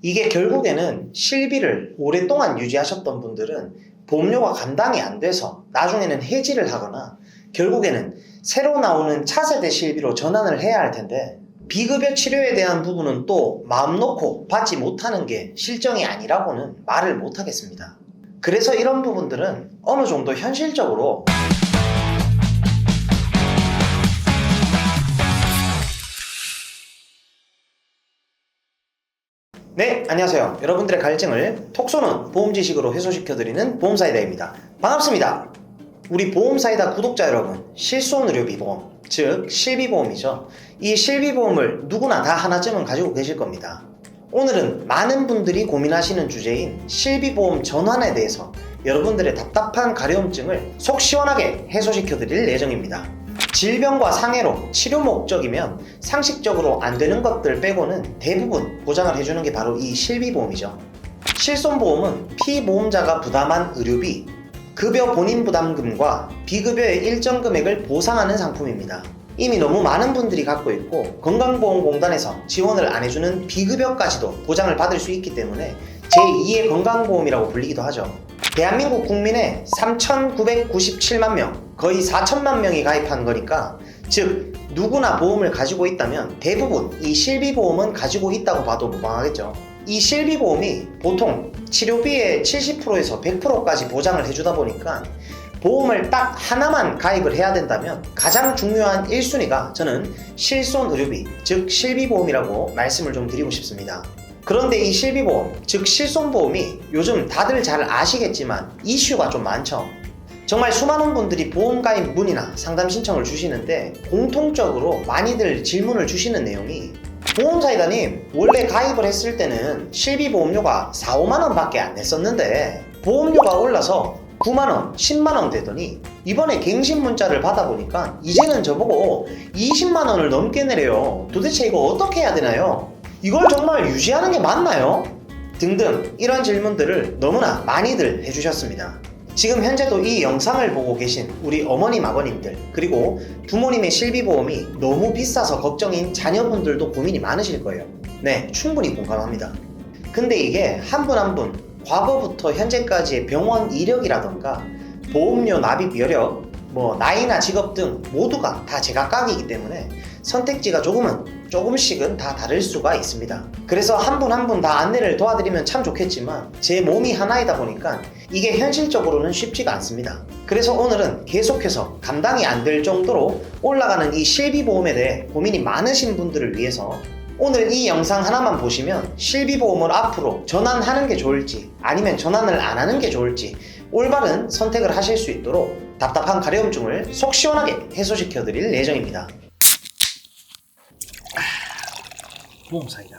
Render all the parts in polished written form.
이게 결국에는 실비를 오랫동안 유지하셨던 분들은 보험료가 감당이 안 돼서 나중에는 해지를 하거나 결국에는 새로 나오는 차세대 실비로 전환을 해야 할 텐데, 비급여 치료에 대한 부분은 또 마음 놓고 받지 못하는 게 실정이 아니라고는 말을 못 하겠습니다. 그래서 이런 부분들은 어느 정도 현실적으로 네, 안녕하세요. 여러분들의 갈증을 톡 쏘는 보험 지식으로 해소시켜드리는 보험사이다입니다. 반갑습니다. 우리 보험사이다 구독자 여러분, 실손의료비보험, 즉 실비보험이죠. 이 실비보험을 누구나 다 하나쯤은 가지고 계실 겁니다. 오늘은 많은 분들이 고민하시는 주제인 실비보험 전환에 대해서 여러분들의 답답한 가려움증을 속 시원하게 해소시켜드릴 예정입니다. 질병과 상해로 치료 목적이면 상식적으로 안 되는 것들 빼고는 대부분 보장을 해주는 게 바로 이 실비보험이죠. 실손보험은 피보험자가 부담한 의료비, 급여 본인 부담금과 비급여의 일정 금액을 보상하는 상품입니다. 이미 너무 많은 분들이 갖고 있고 건강보험공단에서 지원을 안 해주는 비급여까지도 보장을 받을 수 있기 때문에 제2의 건강보험이라고 불리기도 하죠. 대한민국 국민의 3,997만 명, 거의 4천만 명이 가입한 거니까, 즉 누구나 보험을 가지고 있다면 대부분 이 실비보험은 가지고 있다고 봐도 무방하겠죠. 이 실비보험이 보통 치료비의 70%에서 100%까지 보장을 해주다 보니까 보험을 딱 하나만 가입을 해야 된다면 가장 중요한 1순위가 저는 실손의료비, 즉 실비보험이라고 말씀을 좀 드리고 싶습니다. 그런데 이 실비보험, 즉 실손보험이 요즘 다들 잘 아시겠지만 이슈가 좀 많죠. 정말 수많은 분들이 보험 가입 문의나 상담 신청을 주시는데 공통적으로 많이들 질문을 주시는 내용이, 보험사이다님, 원래 가입을 했을 때는 실비보험료가 4, 5만원 밖에 안 냈었는데 보험료가 올라서 9만원, 10만원 되더니 이번에 갱신 문자를 받아보니까 이제는 저보고 20만원을 넘게 내래요. 도대체 이거 어떻게 해야 되나요? 이걸 정말 유지하는 게 맞나요? 등등 이런 질문들을 너무나 많이들 해주셨습니다. 지금 현재도 이 영상을 보고 계신 우리 어머님, 아버님들, 그리고 부모님의 실비보험이 너무 비싸서 걱정인 자녀분들도 고민이 많으실 거예요. 네, 충분히 공감합니다. 근데 이게 한 분 한 분 과거부터 현재까지의 병원 이력이라던가 보험료 납입 여력, 나이나 직업 등 모두가 다 제각각이기 때문에 선택지가 조금씩은 다 다를 수가 있습니다. 그래서 한 분 한 분 다 안내를 도와드리면 참 좋겠지만 제 몸이 하나이다 보니까 이게 현실적으로는 쉽지가 않습니다. 그래서 오늘은 계속해서 감당이 안 될 정도로 올라가는 이 실비보험에 대해 고민이 많으신 분들을 위해서 오늘 이 영상 하나만 보시면 실비보험을 앞으로 전환하는 게 좋을지 아니면 전환을 안 하는 게 좋을지 올바른 선택을 하실 수 있도록 답답한 가려움증을 속 시원하게 해소시켜 드릴 예정입니다. 보험사이다.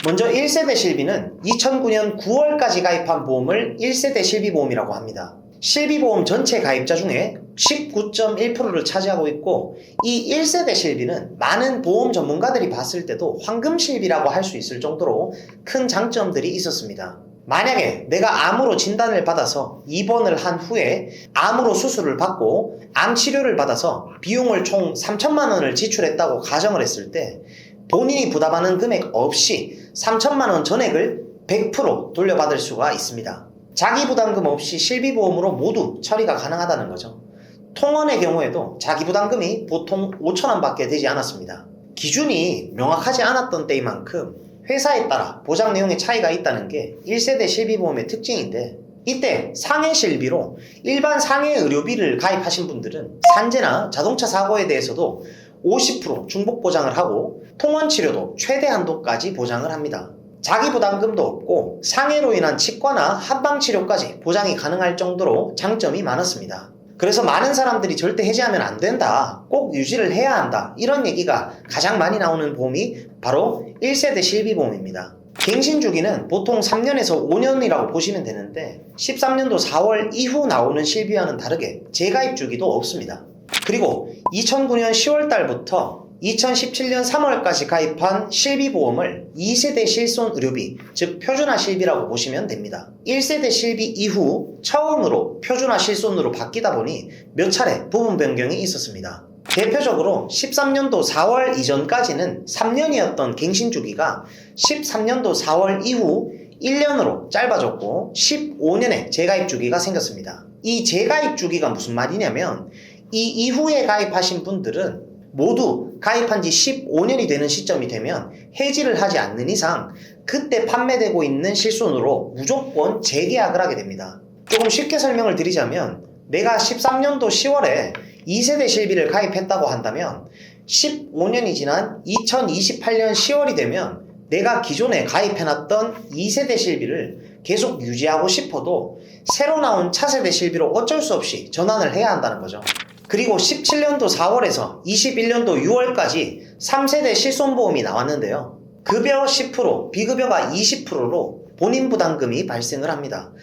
먼저 1세대 실비는 2009년 9월까지 가입한 보험을 1세대 실비보험이라고 합니다. 실비보험 전체 가입자 중에 19.1%를 차지하고 있고, 이 1세대 실비는 많은 보험 전문가들이 봤을 때도 황금 실비라고 할 수 있을 정도로 큰 장점들이 있었습니다. 만약에 내가 암으로 진단을 받아서 입원을 한 후에 암으로 수술을 받고 암 치료를 받아서 비용을 총 3천만 원을 지출했다고 가정을 했을 때 본인이 부담하는 금액 없이 3천만 원 전액을 100% 돌려받을 수가 있습니다. 자기 부담금 없이 실비보험으로 모두 처리가 가능하다는 거죠. 통원의 경우에도 자기 부담금이 보통 5천 원 밖에 되지 않았습니다. 기준이 명확하지 않았던 때이만큼 회사에 따라 보장 내용의 차이가 있다는 게 1세대 실비보험의 특징인데, 이때 상해 실비로 일반 상해 의료비를 가입하신 분들은 산재나 자동차 사고에 대해서도 50% 중복 보장을 하고 통원 치료도 최대 한도까지 보장을 합니다. 자기 부담금도 없고 상해로 인한 치과나 한방 치료까지 보장이 가능할 정도로 장점이 많았습니다. 그래서 많은 사람들이 절대 해지하면 안 된다, 꼭 유지를 해야 한다, 이런 얘기가 가장 많이 나오는 보험이 바로 1세대 실비보험입니다. 갱신 주기는 보통 3년에서 5년이라고 보시면 되는데 13년도 4월 이후 나오는 실비와는 다르게 재가입 주기도 없습니다. 그리고 2009년 10월 달부터 2017년 3월까지 가입한 실비보험을 2세대 실손의료비, 즉 표준화 실비라고 보시면 됩니다. 1세대 실비 이후 처음으로 표준화 실손으로 바뀌다 보니 몇 차례 부분 변경이 있었습니다. 대표적으로 13년도 4월 이전까지는 3년이었던 갱신 주기가 13년도 4월 이후 1년으로 짧아졌고 15년의 재가입 주기가 생겼습니다. 이 재가입 주기가 무슨 말이냐면 이 이후에 가입하신 분들은 모두 가입한 지 15년이 되는 시점이 되면 해지를 하지 않는 이상 그때 판매되고 있는 실손으로 무조건 재계약을 하게 됩니다. 조금 쉽게 설명을 드리자면 내가 13년도 10월에 2세대 실비를 가입했다고 한다면 15년이 지난 2028년 10월이 되면 내가 기존에 가입해놨던 2세대 실비를 계속 유지하고 싶어도 새로 나온 차세대 실비로 어쩔 수 없이 전환을 해야 한다는 거죠. 그리고 17년도 4월에서 21년도 6월까지 3세대 실손보험이 나왔는데요. 급여 10%, 비급여가 20%로 본인 부담금이 발생을 합니다.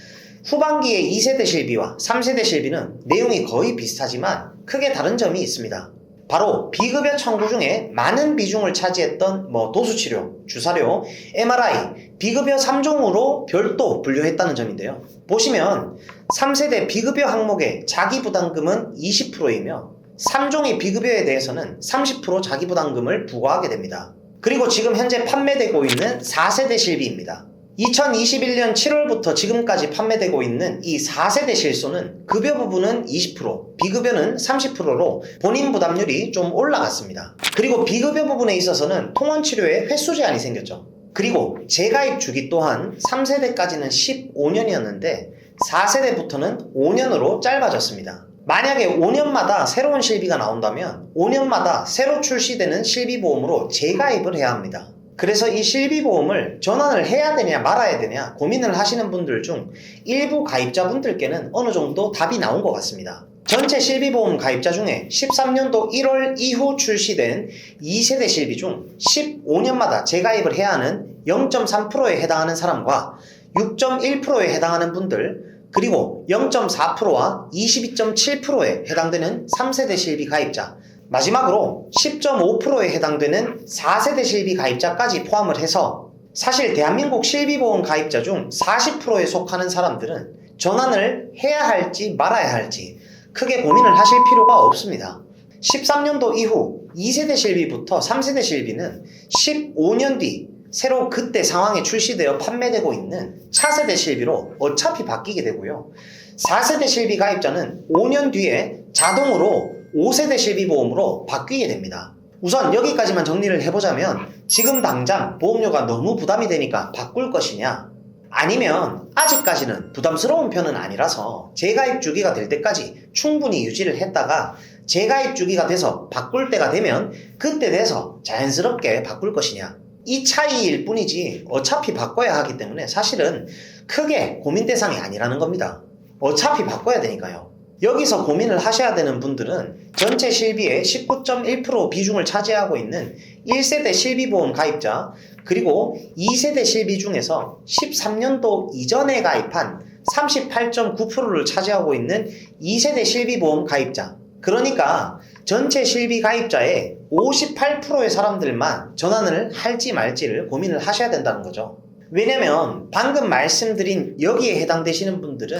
후반기의 2세대 실비와 3세대 실비는 내용이 거의 비슷하지만 크게 다른 점이 있습니다. 바로 비급여 청구 중에 많은 비중을 차지했던 도수치료, 주사료, MRI, 비급여 3종으로 별도 분류했다는 점인데요. 보시면 3세대 비급여 항목의 자기부담금은 20%이며 3종의 비급여에 대해서는 30% 자기부담금을 부과하게 됩니다. 그리고 지금 현재 판매되고 있는 4세대 실비입니다. 2021년 7월부터 지금까지 판매되고 있는 이 4세대 실손은 급여 부분은 20%, 비급여는 30%로 본인 부담률이 좀 올라갔습니다. 그리고 비급여 부분에 있어서는 통원치료에 횟수 제한이 생겼죠. 그리고 재가입 주기 또한 3세대까지는 15년이었는데 4세대부터는 5년으로 짧아졌습니다. 만약에 5년마다 새로운 실비가 나온다면 5년마다 새로 출시되는 실비보험으로 재가입을 해야 합니다. 그래서 이 실비보험을 전환을 해야 되냐 말아야 되냐 고민을 하시는 분들 중 일부 가입자분들께는 어느 정도 답이 나온 것 같습니다. 전체 실비보험 가입자 중에 13년도 1월 이후 출시된 2세대 실비 중 15년마다 재가입을 해야 하는 0.3%에 해당하는 사람과 6.1%에 해당하는 분들, 그리고 0.4%와 22.7%에 해당되는 3세대 실비 가입자, 마지막으로 10.5%에 해당되는 4세대 실비 가입자까지 포함을 해서 사실 대한민국 실비보험 가입자 중 40%에 속하는 사람들은 전환을 해야 할지 말아야 할지 크게 고민을 하실 필요가 없습니다. 13년도 이후 2세대 실비부터 3세대 실비는 15년 뒤 새로 그때 상황에 출시되어 판매되고 있는 차세대 실비로 어차피 바뀌게 되고요. 4세대 실비 가입자는 5년 뒤에 자동으로 5세대 실비보험으로 바뀌게 됩니다. 우선 여기까지만 정리를 해보자면 지금 당장 보험료가 너무 부담이 되니까 바꿀 것이냐, 아니면 아직까지는 부담스러운 편은 아니라서 재가입 주기가 될 때까지 충분히 유지를 했다가 재가입 주기가 돼서 바꿀 때가 되면 그때 돼서 자연스럽게 바꿀 것이냐, 이 차이일 뿐이지 어차피 바꿔야 하기 때문에 사실은 크게 고민 대상이 아니라는 겁니다. 어차피 바꿔야 되니까요. 여기서 고민을 하셔야 되는 분들은 전체 실비의 19.1% 비중을 차지하고 있는 1세대 실비보험 가입자, 그리고 2세대 실비 중에서 13년도 이전에 가입한 38.9%를 차지하고 있는 2세대 실비보험 가입자, 그러니까 전체 실비 가입자의 58%의 사람들만 전환을 할지 말지를 고민을 하셔야 된다는 거죠. 왜냐면 방금 말씀드린 여기에 해당되시는 분들은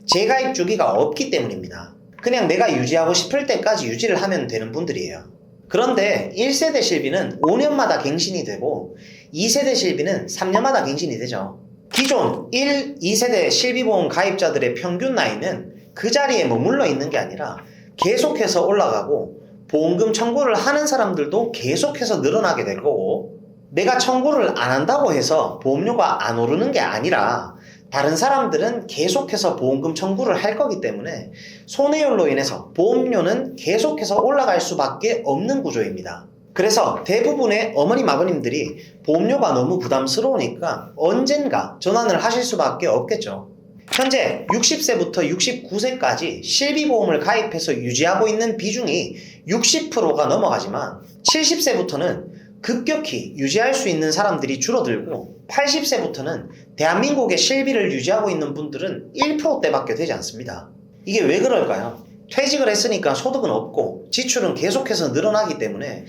재가입 주기가 없기 때문입니다. 그냥 내가 유지하고 싶을 때까지 유지를 하면 되는 분들이에요. 그런데 1세대 실비는 5년마다 갱신이 되고 2세대 실비는 3년마다 갱신이 되죠. 기존 1, 2세대 실비보험 가입자들의 평균 나이는 그 자리에 머물러 있는 게 아니라 계속해서 올라가고 보험금 청구를 하는 사람들도 계속해서 늘어나게 될 거고, 내가 청구를 안 한다고 해서 보험료가 안 오르는 게 아니라 다른 사람들은 계속해서 보험금 청구를 할 거기 때문에 손해율로 인해서 보험료는 계속해서 올라갈 수밖에 없는 구조입니다. 그래서 대부분의 어머님 아버님들이 보험료가 너무 부담스러우니까 언젠가 전환을 하실 수밖에 없겠죠. 현재 60세부터 69세까지 실비보험을 가입해서 유지하고 있는 비중이 60%가 넘어가지만 70세부터는 급격히 유지할 수 있는 사람들이 줄어들고 80세부터는 대한민국의 실비를 유지하고 있는 분들은 1%대밖에 되지 않습니다. 이게 왜 그럴까요? 퇴직을 했으니까 소득은 없고 지출은 계속해서 늘어나기 때문에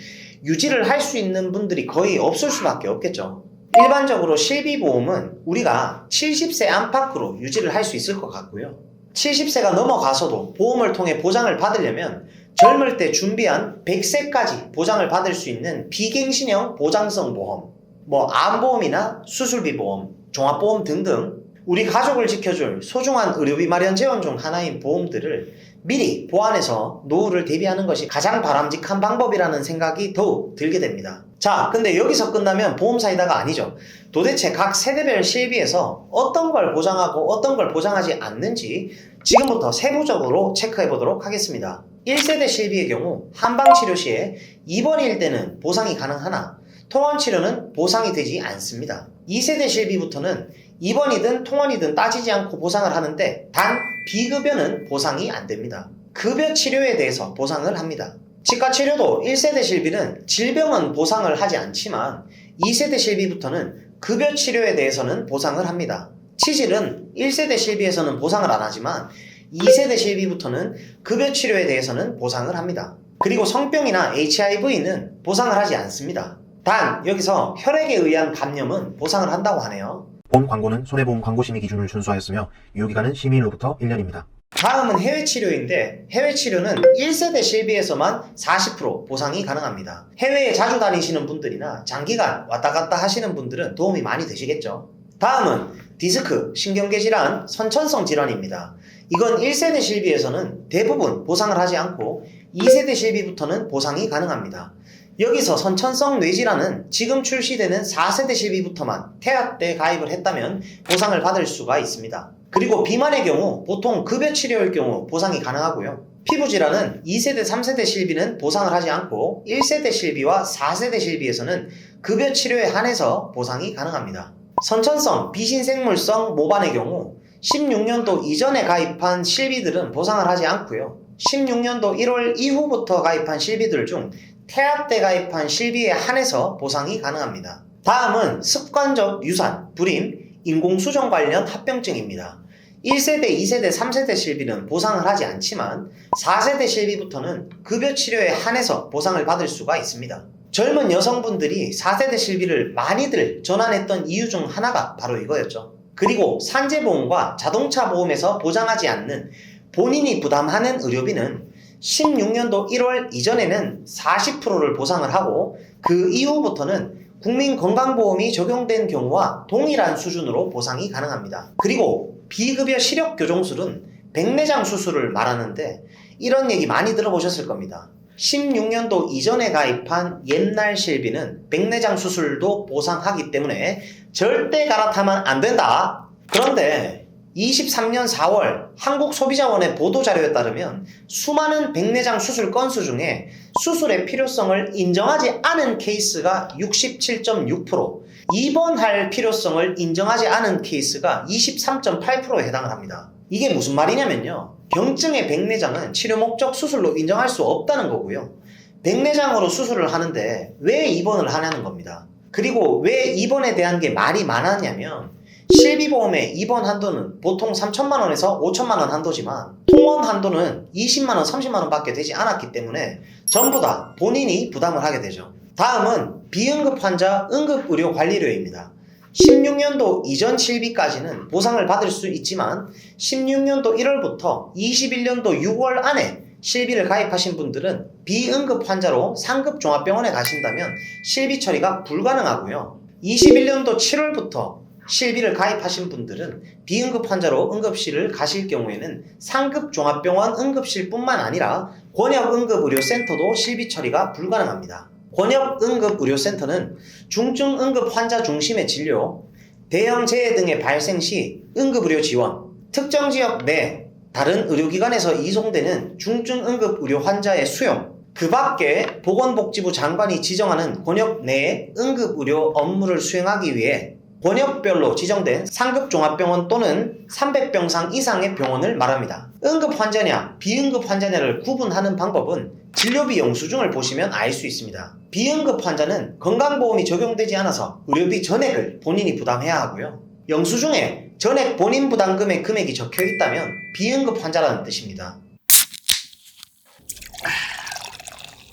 유지를 할 수 있는 분들이 거의 없을 수밖에 없겠죠. 일반적으로 실비보험은 우리가 70세 안팎으로 유지를 할 수 있을 것 같고요. 70세가 넘어가서도 보험을 통해 보장을 받으려면 젊을 때 준비한 100세까지 보장을 받을 수 있는 비갱신형 보장성 보험, 암보험이나 수술비 보험, 종합보험 등등 우리 가족을 지켜줄 소중한 의료비 마련 재원 중 하나인 보험들을 미리 보완해서 노후를 대비하는 것이 가장 바람직한 방법이라는 생각이 더욱 들게 됩니다. 자, 근데 여기서 끝나면 보험사이다가 아니죠. 도대체 각 세대별 실비에서 어떤 걸 보장하고 어떤 걸 보장하지 않는지 지금부터 세부적으로 체크해 보도록 하겠습니다. 1세대 실비의 경우 한방치료 시에 입원일 때는 보상이 가능하나 통원치료는 보상이 되지 않습니다. 2세대 실비부터는 입원이든 통원이든 따지지 않고 보상을 하는데 단 비급여는 보상이 안 됩니다. 급여 치료에 대해서 보상을 합니다. 치과 치료도 1세대 실비는 질병은 보상을 하지 않지만 2세대 실비부터는 급여 치료에 대해서는 보상을 합니다. 치질은 1세대 실비에서는 보상을 안 하지만 2세대 실비부터는 급여 치료에 대해서는 보상을 합니다. 그리고 성병이나 HIV는 보상을 하지 않습니다. 단 여기서 혈액에 의한 감염은 보상을 한다고 하네요. 보험 광고는 손해보험 광고심의 기준을 준수하였으며 유효기간은 심의일로부터 1년입니다. 다음은 해외 치료인데 해외 치료는 1세대 실비에서만 40% 보상이 가능합니다. 해외에 자주 다니시는 분들이나 장기간 왔다 갔다 하시는 분들은 도움이 많이 되시겠죠. 다음은 디스크, 신경계 질환, 선천성 질환입니다. 이건 1세대 실비에서는 대부분 보상을 하지 않고 2세대 실비부터는 보상이 가능합니다. 여기서 선천성 뇌질환은 지금 출시되는 4세대 실비부터만 태아 때 가입을 했다면 보상을 받을 수가 있습니다. 그리고 비만의 경우 보통 급여 치료일 경우 보상이 가능하고요. 피부질환은 2세대, 3세대 실비는 보상을 하지 않고 1세대 실비와 4세대 실비에서는 급여 치료에 한해서 보상이 가능합니다. 선천성, 비신생물성 모반의 경우 16년도 이전에 가입한 실비들은 보상을 하지 않고요. 16년도 1월 이후부터 가입한 실비들 중 태아 때 가입한 실비에 한해서 보상이 가능합니다. 다음은 습관적 유산, 불임, 인공수정 관련 합병증입니다. 1세대, 2세대, 3세대 실비는 보상을 하지 않지만 4세대 실비부터는 급여 치료에 한해서 보상을 받을 수가 있습니다. 젊은 여성분들이 4세대 실비를 많이들 전환했던 이유 중 하나가 바로 이거였죠. 그리고 산재보험과 자동차 보험에서 보장하지 않는 본인이 부담하는 의료비는 16년도 1월 이전에는 40%를 보상을 하고 그 이후부터는 국민건강보험이 적용된 경우와 동일한 수준으로 보상이 가능합니다. 그리고 비급여 시력교정술은 백내장 수술을 말하는데 이런 얘기 많이 들어보셨을 겁니다. 16년도 이전에 가입한 옛날 실비는 백내장 수술도 보상하기 때문에 절대 갈아타면 안 된다. 그런데 23년 4월 한국소비자원의 보도자료에 따르면 수많은 백내장 수술 건수 중에 수술의 필요성을 인정하지 않은 케이스가 67.6%, 입원할 필요성을 인정하지 않은 케이스가 23.8%에 해당을 합니다. 이게 무슨 말이냐면요. 경증의 백내장은 치료 목적 수술로 인정할 수 없다는 거고요. 백내장으로 수술을 하는데 왜 입원을 하냐는 겁니다. 그리고 왜 입원에 대한 게 말이 많았냐면 실비보험의 입원 한도는 보통 3천만 원에서 5천만 원 한도지만 통원 한도는 20만 원, 30만 원 밖에 되지 않았기 때문에 전부 다 본인이 부담을 하게 되죠. 다음은 비응급 환자 응급의료관리료입니다. 16년도 이전 실비까지는 보상을 받을 수 있지만 16년도 1월부터 21년도 6월 안에 실비를 가입하신 분들은 비응급 환자로 상급 종합병원에 가신다면 실비 처리가 불가능하고요. 21년도 7월부터 실비를 가입하신 분들은 비응급 환자로 응급실을 가실 경우에는 상급 종합병원 응급실뿐만 아니라 권역응급의료센터도 실비 처리가 불가능합니다. 권역응급의료센터는 중증 응급 환자 중심의 진료, 대형 재해 등의 발생 시 응급의료 지원, 특정 지역 내 다른 의료기관에서 이송되는 중증 응급의료 환자의 수용, 그 밖에 보건복지부 장관이 지정하는 권역 내의 응급의료 업무를 수행하기 위해 권역별로 지정된 상급 종합병원 또는 300병상 이상의 병원을 말합니다. 응급 환자냐 비응급 환자냐를 구분하는 방법은 진료비 영수증을 보시면 알 수 있습니다. 비응급 환자는 건강보험이 적용되지 않아서 의료비 전액을 본인이 부담해야 하고요. 영수증에 전액 본인 부담금의 금액이 적혀 있다면 비응급 환자라는 뜻입니다.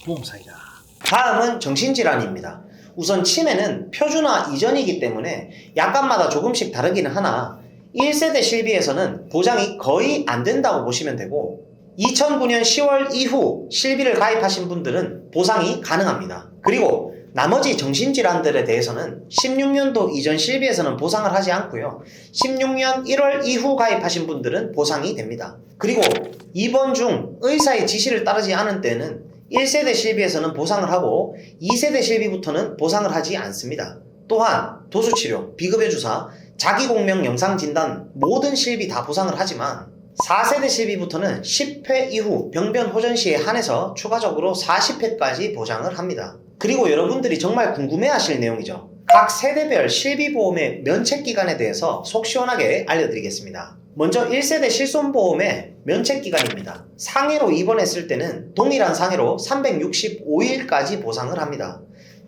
보험사이다. 다음은 정신질환입니다. 우선 치매는 표준화 이전이기 때문에 약관마다 조금씩 다르기는 하나 1세대 실비에서는 보장이 거의 안 된다고 보시면 되고 2009년 10월 이후 실비를 가입하신 분들은 보상이 가능합니다. 그리고 나머지 정신질환들에 대해서는 16년도 이전 실비에서는 보상을 하지 않고요. 16년 1월 이후 가입하신 분들은 보상이 됩니다. 그리고 입원 중 의사의 지시를 따르지 않은 때는 1세대 실비에서는 보상을 하고 2세대 실비부터는 보상을 하지 않습니다. 또한 도수치료, 비급여 주사, 자기공명 영상진단 모든 실비 다 보상을 하지만 4세대 실비부터는 10회 이후 병변 호전 시에 한해서 추가적으로 40회까지 보장을 합니다. 그리고 여러분들이 정말 궁금해하실 내용이죠. 각 세대별 실비보험의 면책기간에 대해서 속 시원하게 알려드리겠습니다. 먼저 1세대 실손보험의 면책기간입니다. 상해로 입원했을 때는 동일한 상해로 365일까지 보상을 합니다.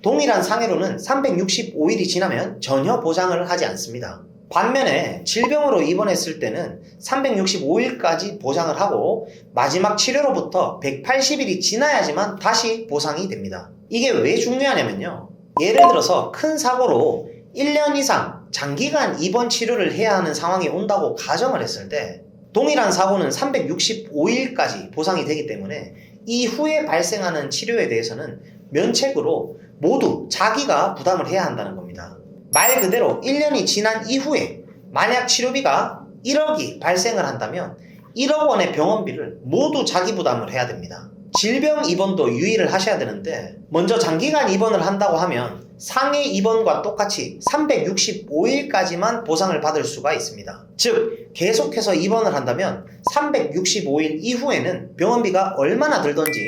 동일한 상해로는 365일이 지나면 전혀 보장을 하지 않습니다. 반면에 질병으로 입원했을 때는 365일까지 보상을 하고 마지막 치료로부터 180일이 지나야지만 다시 보상이 됩니다. 이게 왜 중요하냐면요. 예를 들어서 큰 사고로 1년 이상 장기간 입원 치료를 해야 하는 상황이 온다고 가정을 했을 때 동일한 사고는 365일까지 보상이 되기 때문에 이후에 발생하는 치료에 대해서는 면책으로 모두 자기가 부담을 해야 한다는 겁니다. 말 그대로 1년이 지난 이후에 만약 치료비가 1억이 발생을 한다면 1억 원의 병원비를 모두 자기 부담을 해야 됩니다. 질병 입원도 유의를 하셔야 되는데 먼저 장기간 입원을 한다고 하면 상해 입원과 똑같이 365일까지만 보상을 받을 수가 있습니다. 즉 계속해서 입원을 한다면 365일 이후에는 병원비가 얼마나 들던지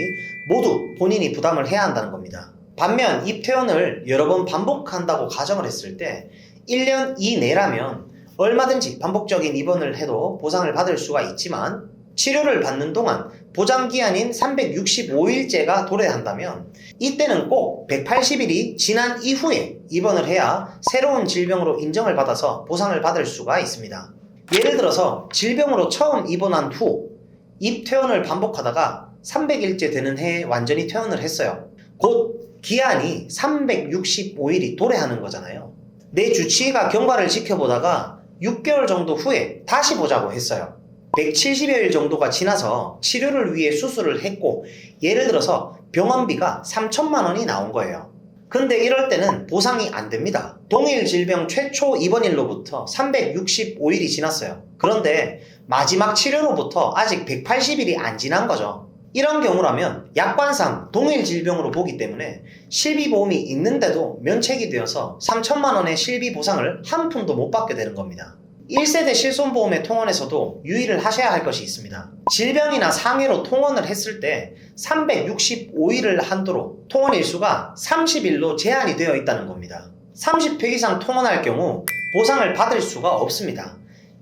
모두 본인이 부담을 해야 한다는 겁니다. 반면 입퇴원을 여러 번 반복한다고 가정을 했을 때 1년 이내라면 얼마든지 반복적인 입원을 해도 보상을 받을 수가 있지만 치료를 받는 동안 보장기한인 365일째가 도래한다면 이때는 꼭 180일이 지난 이후에 입원을 해야 새로운 질병으로 인정을 받아서 보상을 받을 수가 있습니다. 예를 들어서 질병으로 처음 입원한 후 입퇴원을 반복하다가 300일째 되는 해에 완전히 퇴원을 했어요. 곧 기한이 365일이 도래하는 거잖아요. 내 주치의가 경과를 지켜보다가 6개월 정도 후에 다시 보자고 했어요. 170여일 정도가 지나서 치료를 위해 수술을 했고 예를 들어서 병원비가 3천만 원이 나온 거예요. 근데 이럴 때는 보상이 안 됩니다. 동일 질병 최초 입원일로부터 365일이 지났어요. 그런데 마지막 치료로부터 아직 180일이 안 지난 거죠. 이런 경우라면 약관상 동일 질병으로 보기 때문에 실비보험이 있는데도 면책이 되어서 3천만 원의 실비 보상을 한 푼도 못 받게 되는 겁니다. 1세대 실손보험의 통원에서도 유의를 하셔야 할 것이 있습니다. 질병이나 상해로 통원을 했을 때 365일을 한도로 통원 일수가 30일로 제한이 되어 있다는 겁니다. 30회 이상 통원할 경우 보상을 받을 수가 없습니다.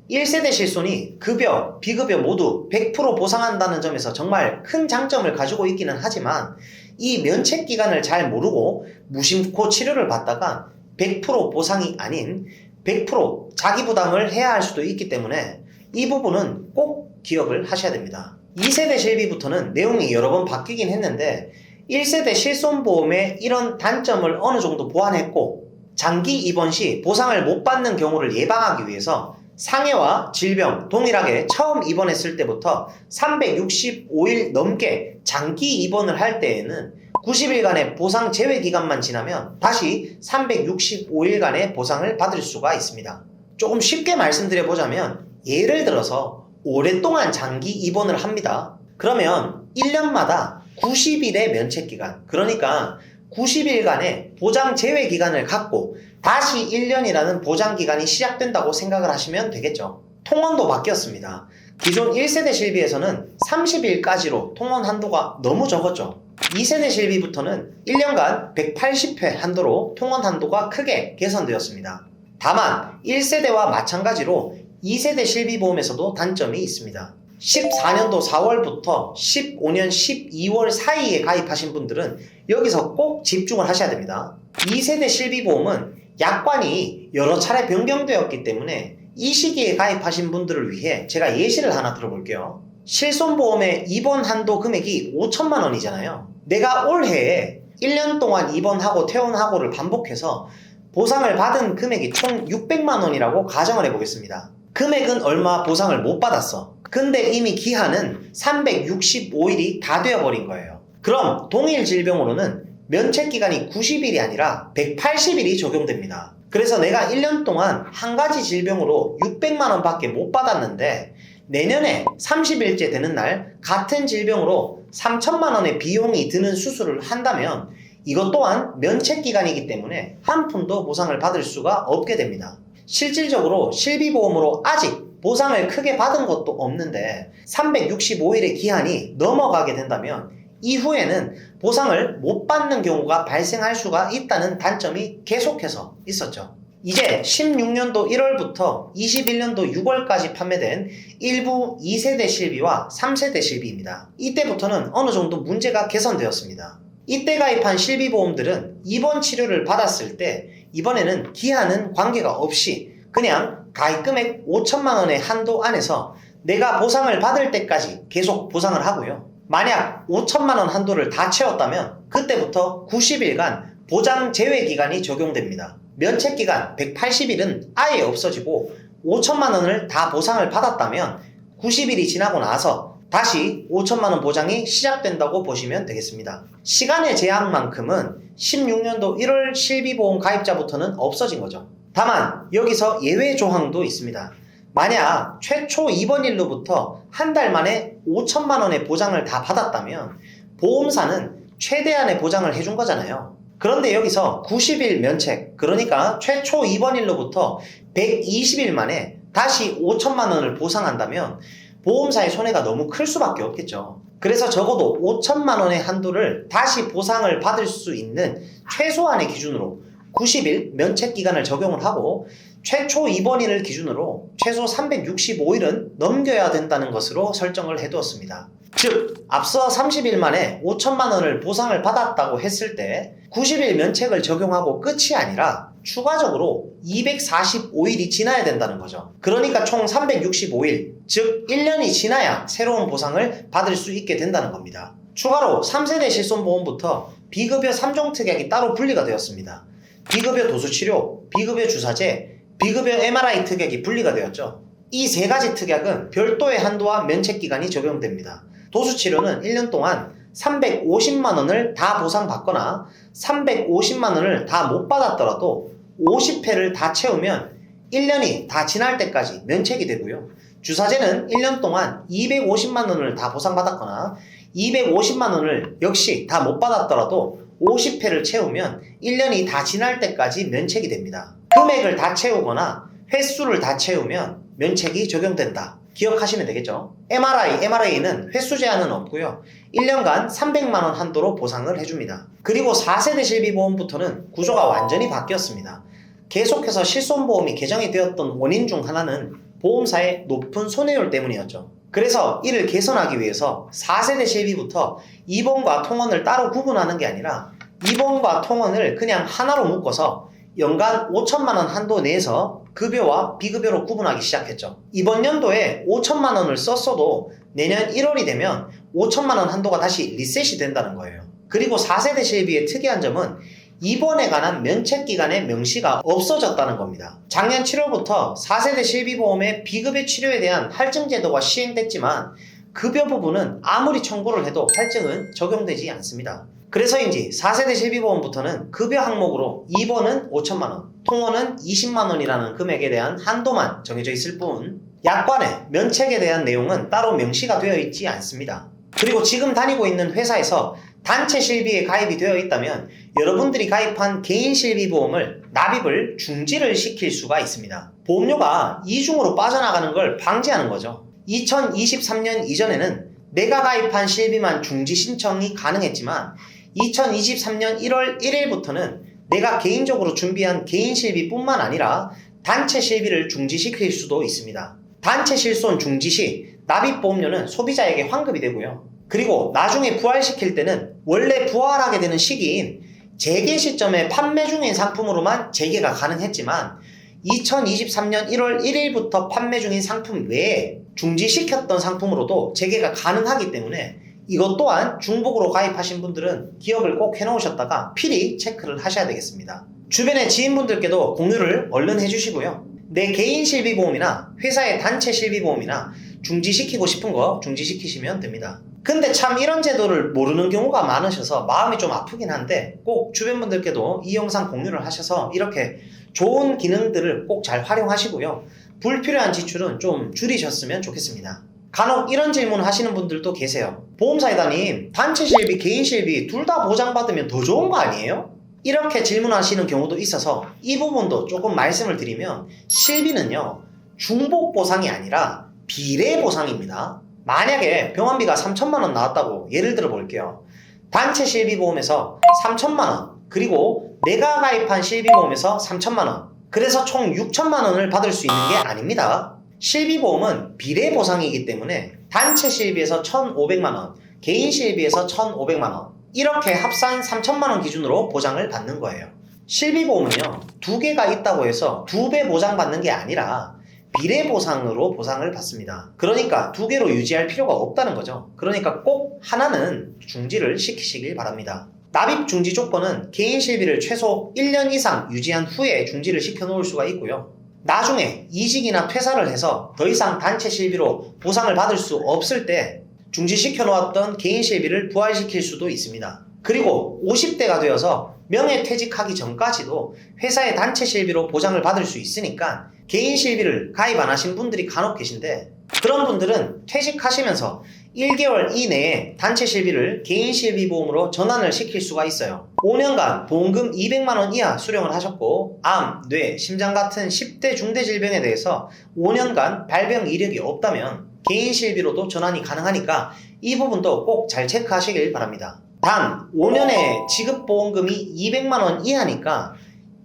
1세대 실손이 급여, 비급여 모두 100% 보상한다는 점에서 정말 큰 장점을 가지고 있기는 하지만 이 면책 기간을 잘 모르고 무심코 치료를 받다가 100% 보상이 아닌 100% 자기 부담을 해야 할 수도 있기 때문에 이 부분은 꼭 기억을 하셔야 됩니다. 2세대 실비부터는 내용이 여러 번 바뀌긴 했는데 1세대 실손보험의 이런 단점을 어느 정도 보완했고 장기 입원 시 보상을 못 받는 경우를 예방하기 위해서 상해와 질병 동일하게 처음 입원했을 때부터 365일 넘게 장기 입원을 할 때에는 90일간의 보상 제외 기간만 지나면 다시 365일간의 보상을 받을 수가 있습니다. 조금 쉽게 말씀드려보자면 예를 들어서 오랫동안 장기 입원을 합니다. 그러면 1년마다 90일의 면책기간, 그러니까 90일간의 보장 제외 기간을 갖고 다시 1년이라는 보장 기간이 시작된다고 생각을 하시면 되겠죠. 통원도 바뀌었습니다. 기존 1세대 실비에서는 30일까지로 통원 한도가 너무 적었죠. 2세대 실비부터는 1년간 180회 한도로 통원 한도가 크게 개선되었습니다. 다만 1세대와 마찬가지로 2세대 실비보험에서도 단점이 있습니다. 14년도 4월부터 15년 12월 사이에 가입하신 분들은 여기서 꼭 집중을 하셔야 됩니다. 2세대 실비보험은 약관이 여러 차례 변경되었기 때문에 이 시기에 가입하신 분들을 위해 제가 예시를 하나 들어볼게요. 실손보험의 입원 한도 금액이 5천만 원이잖아요. 내가 올해에 1년 동안 입원하고 퇴원하고를 반복해서 보상을 받은 금액이 총 600만 원이라고 가정을 해보겠습니다. 금액은 얼마 보상을 못 받았어. 근데 이미 기한은 365일이 다 되어버린 거예요. 그럼 동일 질병으로는 면책기간이 90일이 아니라 180일이 적용됩니다. 그래서 내가 1년 동안 한 가지 질병으로 600만원 밖에 못 받았는데 내년에 30일째 되는 날 같은 질병으로 3천만원의 비용이 드는 수술을 한다면 이것 또한 면책기간이기 때문에 한 푼도 보상을 받을 수가 없게 됩니다. 실질적으로 실비보험으로 아직 보상을 크게 받은 것도 없는데 365일의 기한이 넘어가게 된다면 이후에는 보상을 못 받는 경우가 발생할 수가 있다는 단점이 계속해서 있었죠. 이제 16년도 1월부터 21년도 6월까지 판매된 일부 2세대 실비와 3세대 실비입니다. 이때부터는 어느 정도 문제가 개선되었습니다. 이때 가입한 실비보험들은 입원 치료를 받았을 때 이번에는 기한은 관계가 없이 그냥 가입금액 5천만원의 한도 안에서 내가 보상을 받을 때까지 계속 보상을 하고요. 만약 5천만원 한도를 다 채웠다면 그때부터 90일간 보장 제외 기간이 적용됩니다. 면책기간 180일은 아예 없어지고 5천만원을 다 보상을 받았다면 90일이 지나고 나서 다시 5천만원 보장이 시작된다고 보시면 되겠습니다. 시간의 제한만큼은 16년도 1월 실비보험 가입자부터는 없어진 거죠. 다만 여기서 예외 조항도 있습니다. 만약 최초 입원일로부터 한 달 만에 5천만원의 보장을 다 받았다면 보험사는 최대한의 보장을 해준 거잖아요. 그런데 여기서 90일 면책, 그러니까 최초 입원일로부터 120일 만에 다시 5천만원을 보상한다면 보험사의 손해가 너무 클 수밖에 없겠죠. 그래서 적어도 5천만원의 한도를 다시 보상을 받을 수 있는 최소한의 기준으로 90일 면책기간을 적용을 하고 최초 입원일을 기준으로 최소 365일은 넘겨야 된다는 것으로 설정을 해두었습니다. 즉 앞서 30일 만에 5천만원을 보상을 받았다고 했을 때 90일 면책을 적용하고 끝이 아니라 추가적으로 245일이 지나야 된다는 거죠. 그러니까 총 365일, 즉 1년이 지나야 새로운 보상을 받을 수 있게 된다는 겁니다. 추가로 3세대 실손보험부터 비급여 3종 특약이 따로 분리가 되었습니다. 비급여 도수치료, 비급여 주사제, 비급여 MRI 특약이 분리가 되었죠. 이 세 가지 특약은 별도의 한도와 면책기간이 적용됩니다. 도수치료는 1년 동안 350만원을 다 보상받거나 350만원을 다 못 받았더라도 50회를 다 채우면 1년이 다 지날 때까지 면책이 되고요. 주사제는 1년 동안 250만원을 다 보상받았거나 250만원을 역시 다 못 받았더라도 50회를 채우면 1년이 다 지날 때까지 면책이 됩니다. 금액을 다 채우거나 횟수를 다 채우면 면책이 적용된다. 기억하시면 되겠죠? MRI는 횟수 제한은 없고요. 1년간 300만원 한도로 보상을 해줍니다. 그리고 4세대 실비보험부터는 구조가 완전히 바뀌었습니다. 계속해서 실손보험이 개정이 되었던 원인 중 하나는 보험사의 높은 손해율 때문이었죠. 그래서 이를 개선하기 위해서 4세대 실비부터 입원과 통원을 따로 구분하는 게 아니라 입원과 통원을 그냥 하나로 묶어서 연간 5천만원 한도 내에서 급여와 비급여로 구분하기 시작했죠. 이번 연도에 5천만원을 썼어도 내년 1월이 되면 5천만원 한도가 다시 리셋이 된다는 거예요. 그리고 4세대 실비의 특이한 점은 입원에 관한 면책기간의 명시가 없어졌다는 겁니다. 작년 7월부터 4세대 실비보험의 비급여 치료에 대한 할증제도가 시행됐지만 급여 부분은 아무리 청구를 해도 할증은 적용되지 않습니다. 그래서인지 4세대 실비보험부터는 급여 항목으로 입원은 5천만원, 통원은 20만원이라는 금액에 대한 한도만 정해져 있을 뿐 약관에 면책에 대한 내용은 따로 명시가 되어 있지 않습니다. 그리고 지금 다니고 있는 회사에서 단체 실비에 가입이 되어 있다면 여러분들이 가입한 개인 실비보험을 납입을 중지를 시킬 수가 있습니다. 보험료가 이중으로 빠져나가는 걸 방지하는 거죠. 2023년 이전에는 내가 가입한 실비만 중지 신청이 가능했지만 2023년 1월 1일부터는 내가 개인적으로 준비한 개인 실비뿐만 아니라 단체 실비를 중지시킬 수도 있습니다. 단체 실손 중지 시 납입보험료는 소비자에게 환급이 되고요. 그리고 나중에 부활시킬 때는 원래 부활하게 되는 시기인 재개 시점에 판매 중인 상품으로만 재개가 가능했지만 2023년 1월 1일부터 판매 중인 상품 외에 중지시켰던 상품으로도 재개가 가능하기 때문에 이것 또한 중복으로 가입하신 분들은 기억을 꼭 해놓으셨다가 필히 체크를 하셔야 되겠습니다. 주변의 지인분들께도 공유를 얼른 해주시고요. 내 개인 실비보험이나 회사의 단체 실비보험이나 중지시키고 싶은 거 중지시키시면 됩니다. 근데 참 이런 제도를 모르는 경우가 많으셔서 마음이 좀 아프긴 한데 꼭 주변 분들께도 이 영상 공유를 하셔서 이렇게 좋은 기능들을 꼭 잘 활용하시고요. 불필요한 지출은 좀 줄이셨으면 좋겠습니다. 간혹 이런 질문 하시는 분들도 계세요. 보험사이다님, 단체 실비, 개인 실비 둘 다 보장받으면 더 좋은 거 아니에요? 이렇게 질문하시는 경우도 있어서 이 부분도 조금 말씀을 드리면 실비는요, 중복 보상이 아니라 비례 보상입니다. 만약에 병원비가 3천만 원 나왔다고 예를 들어 볼게요. 단체 실비보험에서 3천만 원, 그리고 내가 가입한 실비보험에서 3천만 원, 그래서 총 6천만 원을 받을 수 있는 게 아닙니다. 실비보험은 비례 보상이기 때문에 단체 실비에서 1,500만 원, 개인 실비에서 1,500만 원, 이렇게 합산 3천만 원 기준으로 보장을 받는 거예요. 실비보험은요, 두 개가 있다고 해서 2배 보장받는 게 아니라 비례 보상으로 보상을 받습니다. 그러니까 두 개로 유지할 필요가 없다는 거죠. 그러니까 꼭 하나는 중지를 시키시길 바랍니다. 납입 중지 조건은 개인 실비를 최소 1년 이상 유지한 후에 중지를 시켜 놓을 수가 있고요. 나중에 이직이나 퇴사를 해서 더 이상 단체 실비로 보상을 받을 수 없을 때 중지시켜 놓았던 개인 실비를 부활시킬 수도 있습니다. 그리고 50대가 되어서 명예퇴직하기 전까지도 회사의 단체 실비로 보장을 받을 수 있으니까 개인 실비를 가입 안 하신 분들이 간혹 계신데 그런 분들은 퇴직하시면서 1개월 이내에 단체 실비를 개인 실비보험으로 전환을 시킬 수가 있어요. 5년간 보험금 200만 원 이하 수령을 하셨고 암, 뇌, 심장 같은 10대 중대 질병에 대해서 5년간 발병 이력이 없다면 개인 실비로도 전환이 가능하니까 이 부분도 꼭 잘 체크하시길 바랍니다. 단 5년에 지급보험금이 200만 원 이하니까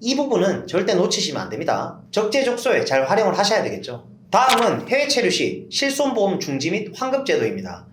이 부분은 절대 놓치시면 안 됩니다. 적재적소에 잘 활용을 하셔야 되겠죠. 다음은 해외 체류 시 실손보험 중지 및 환급 제도입니다.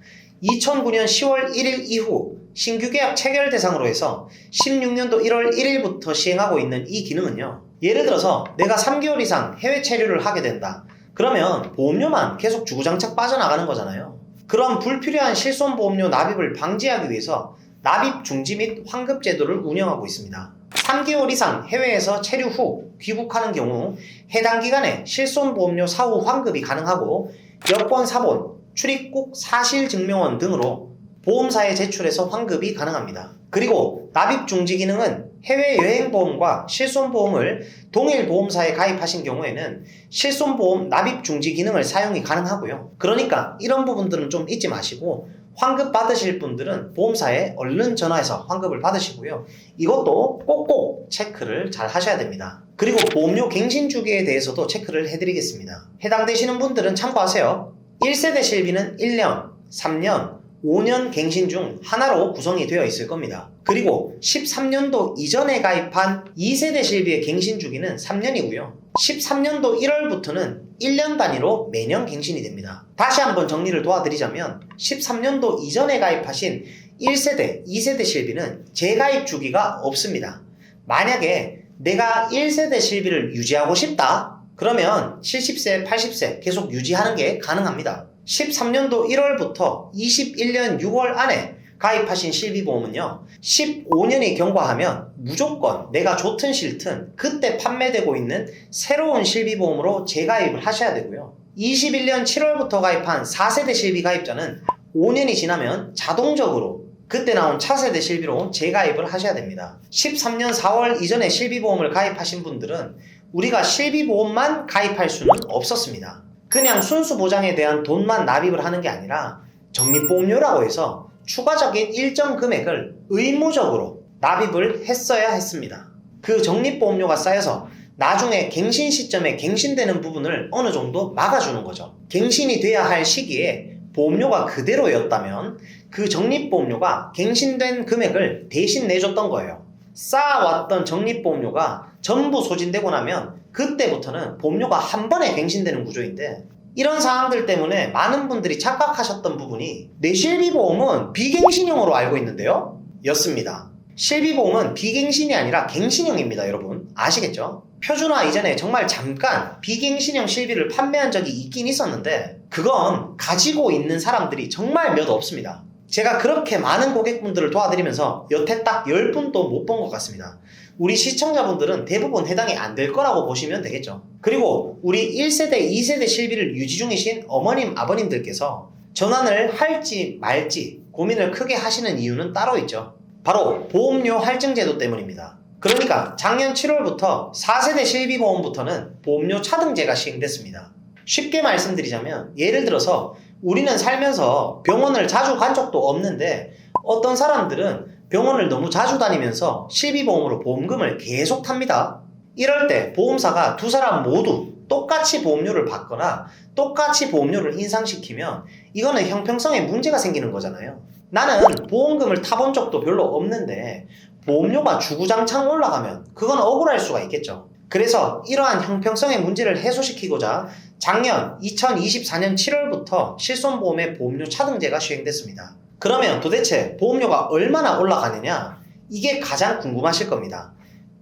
2009년 10월 1일 이후 신규 계약 체결 대상으로 해서 16년도 1월 1일부터 시행하고 있는 이 기능은요, 예를 들어서 내가 3개월 이상 해외 체류를 하게 된다. 그러면 보험료만 계속 주구장창 빠져나가는 거잖아요. 그런 불필요한 실손보험료 납입을 방지하기 위해서 납입 중지 및 환급 제도를 운영하고 있습니다. 3개월 이상 해외에서 체류 후 귀국하는 경우 해당 기간에 실손보험료 사후 환급이 가능하고 여권 사본, 출입국 사실증명원 등으로 보험사에 제출해서 환급이 가능합니다. 그리고 납입 중지 기능은 해외여행보험과 실손보험을 동일 보험사에 가입하신 경우에는 실손보험 납입 중지 기능을 사용이 가능하고요. 그러니까 이런 부분들은 좀 잊지 마시고 환급 받으실 분들은 보험사에 얼른 전화해서 환급을 받으시고요. 이것도 꼭꼭 체크를 잘 하셔야 됩니다. 그리고 보험료 갱신 주기에 대해서도 체크를 해드리겠습니다. 해당되시는 분들은 참고하세요. 1세대 실비는 1년, 3년, 5년 갱신 중 하나로 구성이 되어 있을 겁니다. 그리고 13년도 이전에 가입한 2세대 실비의 갱신 주기는 3년이고요. 13년도 1월부터는 1년 단위로 매년 갱신이 됩니다. 다시 한번 정리를 도와드리자면 13년도 이전에 가입하신 1세대, 2세대 실비는 재가입 주기가 없습니다. 만약에 내가 1세대 실비를 유지하고 싶다, 그러면 70세, 80세 계속 유지하는 게 가능합니다. 13년도 1월부터 21년 6월 안에 가입하신 실비보험은요, 15년이 경과하면 무조건 내가 좋든 싫든 그때 판매되고 있는 새로운 실비보험으로 재가입을 하셔야 되고요. 21년 7월부터 가입한 4세대 실비 가입자는 5년이 지나면 자동적으로 그때 나온 차세대 실비로 재가입을 하셔야 됩니다. 13년 4월 이전에 실비보험을 가입하신 분들은 우리가 실비보험만 가입할 수는 없었습니다. 그냥 순수 보장에 대한 돈만 납입을 하는 게 아니라 적립보험료라고 해서 추가적인 일정 금액을 의무적으로 납입을 했어야 했습니다. 그 적립보험료가 쌓여서 나중에 갱신 시점에 갱신되는 부분을 어느 정도 막아주는 거죠. 갱신이 돼야 할 시기에 보험료가 그대로였다면 그 적립보험료가 갱신된 금액을 대신 내줬던 거예요. 쌓아왔던 적립보험료가 전부 소진되고 나면 그때부터는 보험료가 한 번에 갱신되는 구조인데, 이런 상황들 때문에 많은 분들이 착각하셨던 부분이 내 실비보험은 비갱신형으로 알고 있는데요? 였습니다. 실비보험은 비갱신이 아니라 갱신형입니다, 여러분. 아시겠죠? 표준화 이전에 정말 잠깐 비갱신형 실비를 판매한 적이 있긴 있었는데 그건 가지고 있는 사람들이 정말 몇 없습니다. 제가 그렇게 많은 고객분들을 도와드리면서 여태 딱 10분도 못 본 것 같습니다. 우리 시청자분들은 대부분 해당이 안 될 거라고 보시면 되겠죠. 그리고 우리 1세대, 2세대 실비를 유지 중이신 어머님, 아버님들께서 전환을 할지 말지 고민을 크게 하시는 이유는 따로 있죠. 바로 보험료 할증제도 때문입니다. 그러니까 작년 7월부터 4세대 실비보험부터는 보험료 차등제가 시행됐습니다. 쉽게 말씀드리자면 예를 들어서 우리는 살면서 병원을 자주 간 적도 없는데 어떤 사람들은 병원을 너무 자주 다니면서 실비보험으로 보험금을 계속 탑니다. 이럴 때 보험사가 두 사람 모두 똑같이 보험료를 받거나 똑같이 보험료를 인상시키면 이거는 형평성에 문제가 생기는 거잖아요. 나는 보험금을 타본 적도 별로 없는데 보험료가 주구장창 올라가면 그건 억울할 수가 있겠죠. 그래서 이러한 형평성의 문제를 해소시키고자 작년 2024년 7월부터 실손보험의 보험료 차등제가 시행됐습니다. 그러면 도대체 보험료가 얼마나 올라가느냐? 이게 가장 궁금하실 겁니다.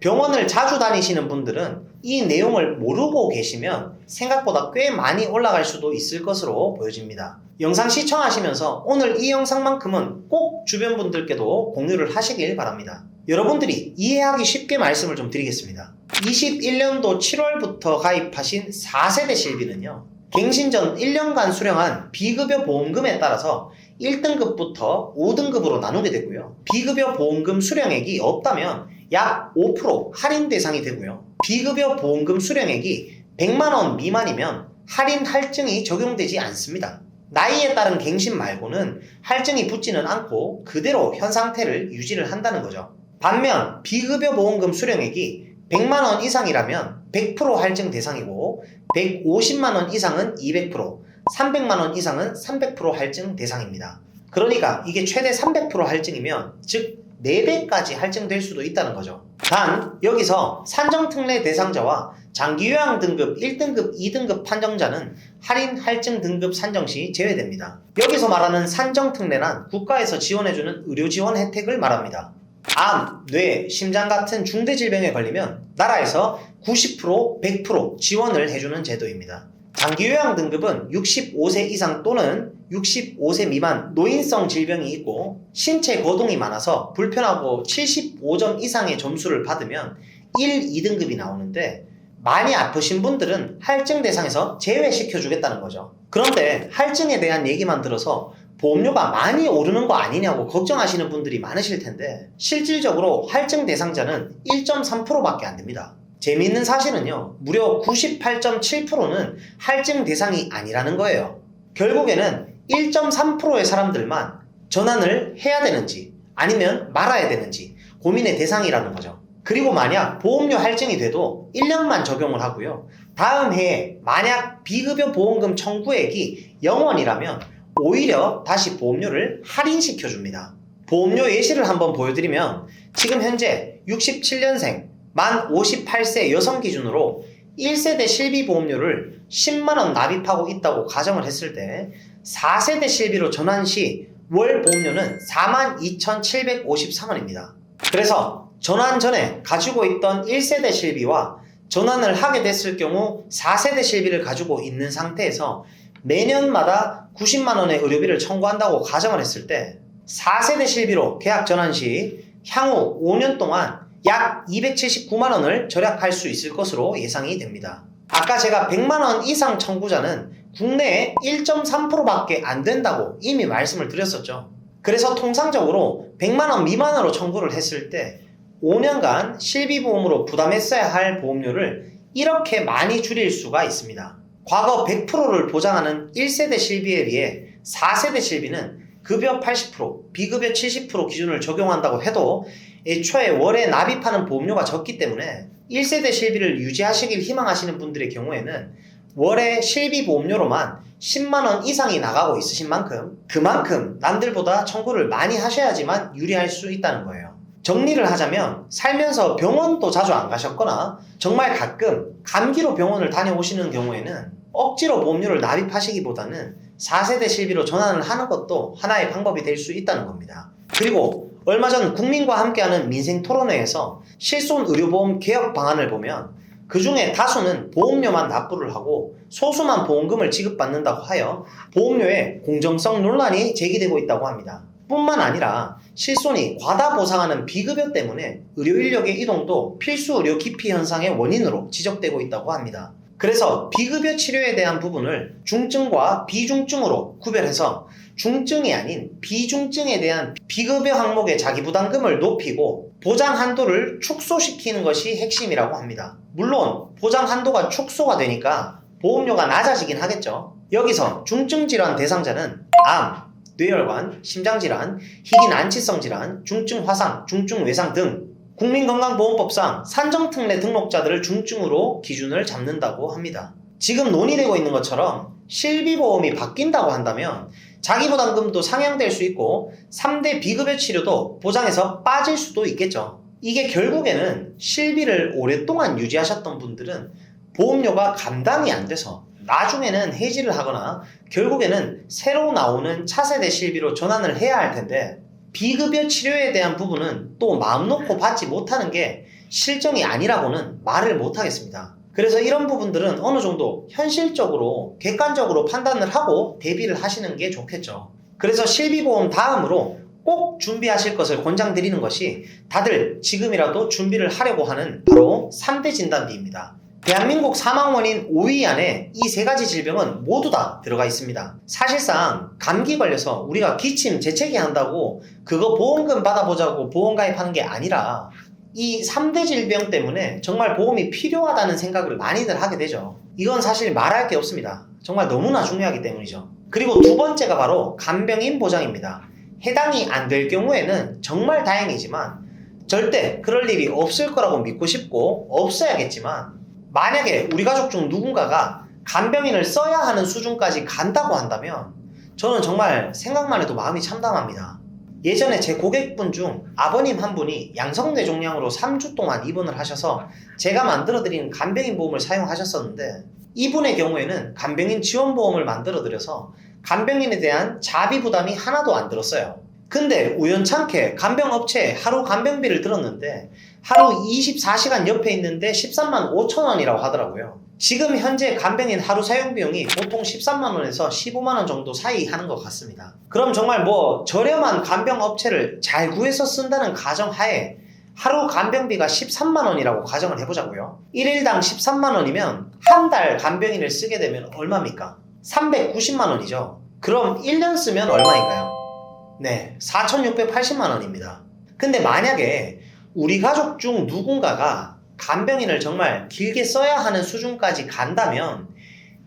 병원을 자주 다니시는 분들은 이 내용을 모르고 계시면 생각보다 꽤 많이 올라갈 수도 있을 것으로 보여집니다. 영상 시청하시면서 오늘 이 영상만큼은 꼭 주변 분들께도 공유를 하시길 바랍니다. 여러분들이 이해하기 쉽게 말씀을 좀 드리겠습니다. 21년도 7월부터 가입하신 4세대 실비는요, 갱신 전 1년간 수령한 비급여 보험금에 따라서 1등급부터 5등급으로 나누게 되고요. 비급여 보험금 수령액이 없다면 약 5% 할인 대상이 되고요. 비급여 보험금 수령액이 100만원 미만이면 할인 할증이 적용되지 않습니다. 나이에 따른 갱신 말고는 할증이 붙지는 않고 그대로 현 상태를 유지를 한다는 거죠. 반면 비급여 보험금 수령액이 100만원 이상이라면 100% 할증 대상이고 150만원 이상은 200%, 300만원 이상은 300% 할증 대상입니다. 그러니까 이게 최대 300% 할증이면 즉 4배까지 할증될 수도 있다는 거죠. 단 여기서 산정특례 대상자와 장기요양 등급 1등급, 2등급 판정자는 할인 할증 등급 산정 시 제외됩니다. 여기서 말하는 산정특례란 국가에서 지원해주는 의료지원 혜택을 말합니다. 암, 뇌, 심장 같은 중대질병에 걸리면 나라에서 90%, 100% 지원을 해주는 제도입니다. 장기요양 등급은 65세 이상 또는 65세 미만 노인성 질병이 있고 신체 거동이 많아서 불편하고 75점 이상의 점수를 받으면 1, 2등급이 나오는데 많이 아프신 분들은 할증 대상에서 제외시켜 주겠다는 거죠. 그런데 할증에 대한 얘기만 들어서 보험료가 많이 오르는 거 아니냐고 걱정하시는 분들이 많으실 텐데 실질적으로 할증 대상자는 1.3%밖에 안 됩니다. 재미있는 사실은요, 무려 98.7%는 할증 대상이 아니라는 거예요. 결국에는 1.3%의 사람들만 전환을 해야 되는지 아니면 말아야 되는지 고민의 대상이라는 거죠. 그리고 만약 보험료 할증이 돼도 1년만 적용을 하고요. 다음 해에 만약 비급여 보험금 청구액이 0원이라면 오히려 다시 보험료를 할인시켜 줍니다. 보험료 예시를 한번 보여드리면 지금 현재 67년생 만 58세 여성 기준으로 1세대 실비보험료를 10만원 납입하고 있다고 가정을 했을 때 4세대 실비로 전환 시 월 보험료는 42,753원입니다. 그래서 전환 전에 가지고 있던 1세대 실비와 전환을 하게 됐을 경우 4세대 실비를 가지고 있는 상태에서 매년마다 90만원의 의료비를 청구한다고 가정을 했을 때 4세대 실비로 계약 전환 시 향후 5년 동안 약 279만원을 절약할 수 있을 것으로 예상이 됩니다. 아까 제가 100만원 이상 청구자는 국내에 1.3%밖에 안 된다고 이미 말씀을 드렸었죠. 그래서 통상적으로 100만원 미만으로 청구를 했을 때 5년간 실비보험으로 부담했어야 할 보험료를 이렇게 많이 줄일 수가 있습니다. 과거 100%를 보장하는 1세대 실비에 비해 4세대 실비는 급여 80%, 비급여 70% 기준을 적용한다고 해도 애초에 월에 납입하는 보험료가 적기 때문에 1세대 실비를 유지하시길 희망하시는 분들의 경우에는 월에 실비 보험료로만 10만원 이상이 나가고 있으신 만큼 그만큼 남들보다 청구를 많이 하셔야지만 유리할 수 있다는 거예요. 정리를 하자면 살면서 병원도 자주 안 가셨거나 정말 가끔 감기로 병원을 다녀오시는 경우에는 억지로 보험료를 납입하시기보다는 4세대 실비로 전환을 하는 것도 하나의 방법이 될 수 있다는 겁니다. 그리고 얼마 전 국민과 함께하는 민생토론회에서 실손의료보험 개혁 방안을 보면 그 중에 다수는 보험료만 납부를 하고 소수만 보험금을 지급받는다고 하여 보험료의 공정성 논란이 제기되고 있다고 합니다. 뿐만 아니라 실손이 과다 보상하는 비급여 때문에 의료 인력의 이동도 필수 의료 기피 현상의 원인으로 지적되고 있다고 합니다. 그래서 비급여 치료에 대한 부분을 중증과 비중증으로 구별해서 중증이 아닌 비중증에 대한 비급여 항목의 자기부담금을 높이고 보장 한도를 축소시키는 것이 핵심이라고 합니다. 물론 보장 한도가 축소가 되니까 보험료가 낮아지긴 하겠죠. 여기서 중증 질환 대상자는 암, 뇌혈관, 심장질환, 희귀난치성 질환, 중증 화상, 중증 외상 등 국민건강보험법상 산정특례 등록자들을 중증으로 기준을 잡는다고 합니다. 지금 논의되고 있는 것처럼 실비보험이 바뀐다고 한다면 자기부담금도 상향될 수 있고 3대 비급여 치료도 보장에서 빠질 수도 있겠죠. 이게 결국에는 실비를 오랫동안 유지하셨던 분들은 보험료가 감당이 안 돼서 나중에는 해지를 하거나 결국에는 새로 나오는 차세대 실비로 전환을 해야 할 텐데 비급여 치료에 대한 부분은 또 마음 놓고 받지 못하는 게 실정이 아니라고는 말을 못하겠습니다. 그래서 이런 부분들은 어느 정도 현실적으로 객관적으로 판단을 하고 대비를 하시는 게 좋겠죠. 그래서 실비보험 다음으로 꼭 준비하실 것을 권장드리는 것이 다들 지금이라도 준비를 하려고 하는 바로 3대 진단비입니다. 대한민국 사망 원인 5위 안에 이 3가지 질병은 모두 다 들어가 있습니다. 사실상 감기 걸려서 우리가 기침, 재채기 한다고 그거 보험금 받아보자고 보험 가입하는 게 아니라 이 3대 질병 때문에 정말 보험이 필요하다는 생각을 많이들 하게 되죠. 이건 사실 말할 게 없습니다. 정말 너무나 중요하기 때문이죠. 그리고 두 번째가 바로 간병인 보장입니다. 해당이 안 될 경우에는 정말 다행이지만 절대 그럴 일이 없을 거라고 믿고 싶고 없어야겠지만 만약에 우리 가족 중 누군가가 간병인을 써야 하는 수준까지 간다고 한다면 저는 정말 생각만 해도 마음이 참담합니다. 예전에 제 고객분 중 아버님 한 분이 양성뇌종양으로 3주 동안 입원을 하셔서 제가 만들어드린 간병인 보험을 사용하셨었는데 이분의 경우에는 간병인 지원보험을 만들어드려서 간병인에 대한 자비 부담이 하나도 안 들었어요. 근데 우연찮게 간병업체에 하루 간병비를 들었는데 하루 24시간 옆에 있는데 13만 5천 원이라고 하더라고요. 지금 현재 간병인 하루 사용비용이 보통 13만 원에서 15만 원 정도 사이 하는 것 같습니다. 그럼 정말 저렴한 간병업체를 잘 구해서 쓴다는 가정하에 하루 간병비가 13만 원이라고 가정을 해보자고요. 1일당 13만 원이면 한 달 간병인을 쓰게 되면 얼마입니까? 390만 원이죠. 그럼 1년 쓰면 얼마인가요? 네, 4,680만 원입니다. 근데 만약에 우리 가족 중 누군가가 간병인을 정말 길게 써야 하는 수준까지 간다면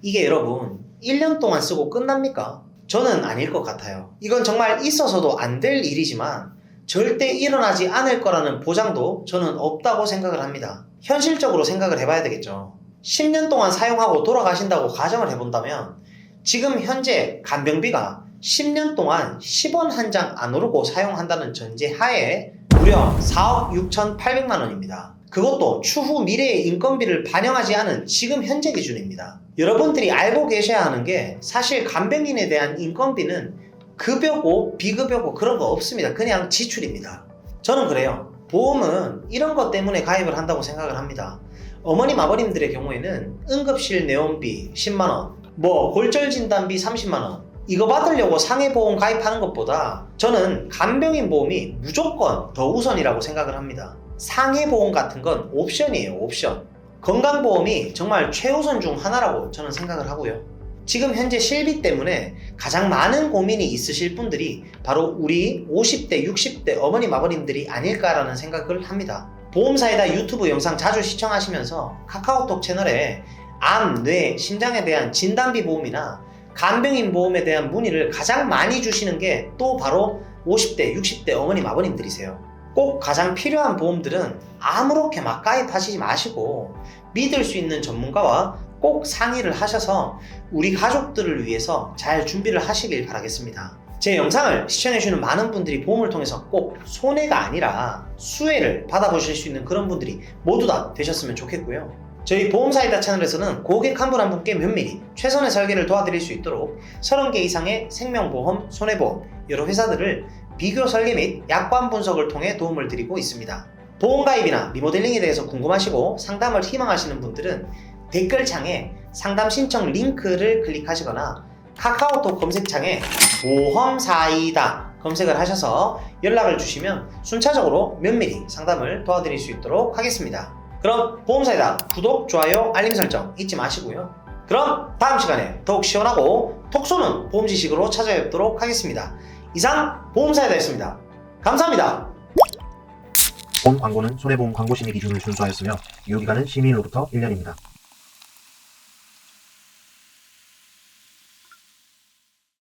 이게 여러분 1년 동안 쓰고 끝납니까? 저는 아닐 것 같아요. 이건 정말 있어서도 안 될 일이지만 절대 일어나지 않을 거라는 보장도 저는 없다고 생각을 합니다. 현실적으로 생각을 해봐야 되겠죠. 10년 동안 사용하고 돌아가신다고 가정을 해본다면 지금 현재 간병비가 10년 동안 10원 한 장 안 오르고 사용한다는 전제 하에 무려 4억 6,800만 원입니다. 그것도 추후 미래의 인건비를 반영하지 않은 지금 현재 기준입니다. 여러분들이 알고 계셔야 하는 게 사실 간병인에 대한 인건비는 급여고 비급여고 그런 거 없습니다. 그냥 지출입니다. 저는 그래요. 보험은 이런 것 때문에 가입을 한다고 생각을 합니다. 어머님 아버님들의 경우에는 응급실 내원비 10만원, 골절 진단비 30만원 이거 받으려고 상해보험 가입하는 것보다 저는 간병인 보험이 무조건 더 우선이라고 생각을 합니다. 상해보험 같은 건 옵션이에요. 옵션. 건강보험이 정말 최우선 중 하나라고 저는 생각을 하고요. 지금 현재 실비 때문에 가장 많은 고민이 있으실 분들이 바로 우리 50대, 60대 어머님 아버님들이 아닐까라는 생각을 합니다. 보험사이다 유튜브 영상 자주 시청하시면서 카카오톡 채널에 암, 뇌, 심장에 대한 진단비 보험이나 간병인 보험에 대한 문의를 가장 많이 주시는 게 또 바로 50대, 60대 어머님, 아버님들이세요. 꼭 가장 필요한 보험들은 아무렇게 막 가입하시지 마시고 믿을 수 있는 전문가와 꼭 상의를 하셔서 우리 가족들을 위해서 잘 준비를 하시길 바라겠습니다. 제 영상을 시청해주시는 많은 분들이 보험을 통해서 꼭 손해가 아니라 수혜를 받아보실 수 있는 그런 분들이 모두 다 되셨으면 좋겠고요. 저희 보험사이다 채널에서는 고객 한 분 한 분께 면밀히 최선의 설계를 도와드릴 수 있도록 30개 이상의 생명보험, 손해보험, 여러 회사들을 비교 설계 및 약관 분석을 통해 도움을 드리고 있습니다. 보험가입이나 리모델링에 대해서 궁금하시고 상담을 희망하시는 분들은 댓글창에 상담 신청 링크를 클릭하시거나 카카오톡 검색창에 보험사이다 검색을 하셔서 연락을 주시면 순차적으로 면밀히 상담을 도와드릴 수 있도록 하겠습니다. 그럼 보험사이다 구독, 좋아요, 알림 설정 잊지 마시고요. 그럼 다음 시간에 더욱 시원하고 톡 쏘는 보험 지식으로 찾아뵙도록 하겠습니다. 이상 보험사이다였습니다. 감사합니다. 본 광고는 손해보험 광고심의 기준을 준수하였으며 유효기간은 시민으로부터 1년입니다.